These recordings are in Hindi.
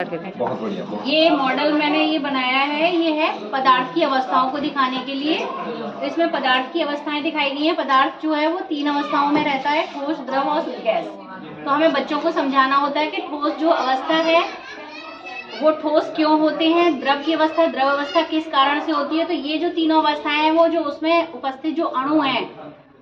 बहुत बढ़िया। ये मॉडल मैंने ये बनाया है, ये है पदार्थ की अवस्थाओं को दिखाने के लिए। तो इसमें पदार्थ की अवस्थाएं दिखाई गई हैं। पदार्थ जो है वो 3 अवस्थाओं में रहता है, ठोस, द्रव और गैस। तो हमें बच्चों को समझाना होता है कि ठोस जो अवस्था है वो ठोस क्यों होते हैं, द्रव की अवस्था, द्रव अवस्था किस कारण से होती है। तो ये जो तीनों अवस्थाएं हैं वो जो उसमें उपस्थित जो अणु हैं,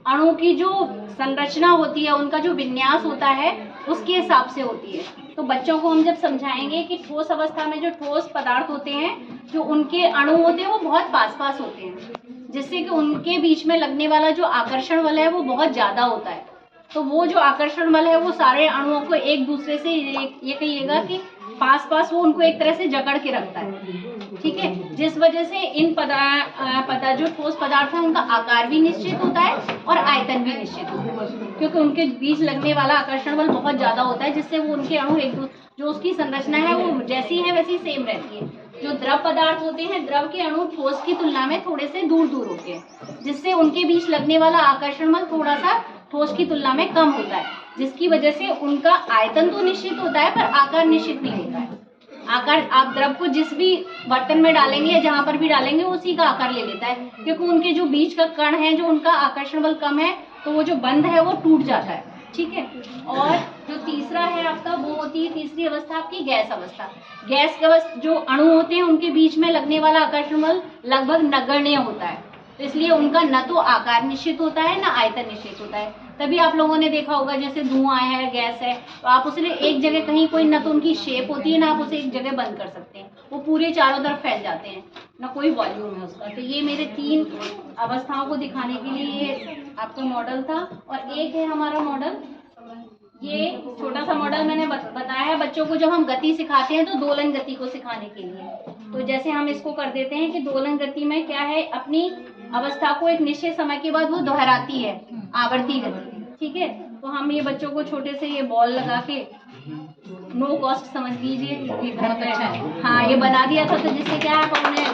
अणु की जो संरचना होती है, उनका जो विन्यास होता है उसके हिसाब से होती है। तो बच्चों को हम जब समझाएंगे कि ठोस अवस्था में जो ठोस पदार्थ होते हैं, जो उनके अणु होते हैं वो बहुत पास पास होते हैं, जिससे कि उनके बीच में लगने वाला जो आकर्षण बल है वो बहुत ज्यादा होता है। तो वो जो आकर्षण बल है वो सारे अणुओं को एक दूसरे से ये कहिएगा कि पास पास वो उनको एक तरह से जकड़ के रखता है, ठीक है। जिस वजह से इन जो ठोस पदार्थ है उनका आकार भी निश्चित होता है और आयतन भी निश्चित होता है, क्योंकि उनके बीच लगने वाला आकर्षण बल बहुत ज्यादा होता है, जिससे वो उनके अणु एक दूसरे, जो उसकी संरचना है वो जैसी है वैसी सेम रहती है। जो द्रव पदार्थ होते हैं, द्रव के अणु ठोस की तुलना में थोड़े से दूर दूर होते हैं, जिससे उनके बीच लगने वाला आकर्षण बल थोड़ा सा ठोस की तुलना में कम होता है, जिसकी वजह से उनका आयतन तो निश्चित होता है पर आकार निश्चित नहीं होता है। आकार आप द्रव को जिस भी बर्तन में डालेंगे या जहां पर भी डालेंगे उसी का आकार ले लेता है, क्योंकि उनके जो बीच का कण है, जो उनका आकर्षण बल कम है, तो वो जो बंध है वो टूट जाता है, ठीक है। और जो तीसरा है आपका, वो होती है तीसरी अवस्था आपकी गैस अवस्था। गैस की अवस्था जो अणु होते हैं उनके बीच में लगने वाला आकर्षण बल लगभग नगण्य होता है, तो इसलिए उनका न तो आकार निश्चित होता है न आयतन निश्चित होता है। तभी आप लोगों ने देखा होगा जैसे धुआं है, गैस है, तो आप उसे एक जगह कहीं कोई, न तो उनकी शेप होती है ना आप उसे एक जगह बंद कर सकते हैं, वो पूरे चारों तरफ फैल जाते हैं, ना कोई वॉल्यूम है उसका। तो ये मेरे 3 अवस्थाओं को दिखाने के लिए ये आपका मॉडल था। और एक है हमारा मॉडल, ये छोटा सा मॉडल मैंने बताया है बच्चों को जब हम गति सिखाते हैं तो दोलन गति को सिखाने के लिए। तो जैसे हम इसको कर देते हैं कि दोलन गति में क्या है, अपनी अवस्था को एक निश्चित समय के बाद वो दोहराती है, आवर्ती गति, ठीक है। तो हम ये बच्चों को छोटे से ये बॉल लगा के, नो कॉस्ट समझ लीजिए, ये बहुत अच्छा है, हाँ ये बना दिया था, तो जिससे क्या है उन्हें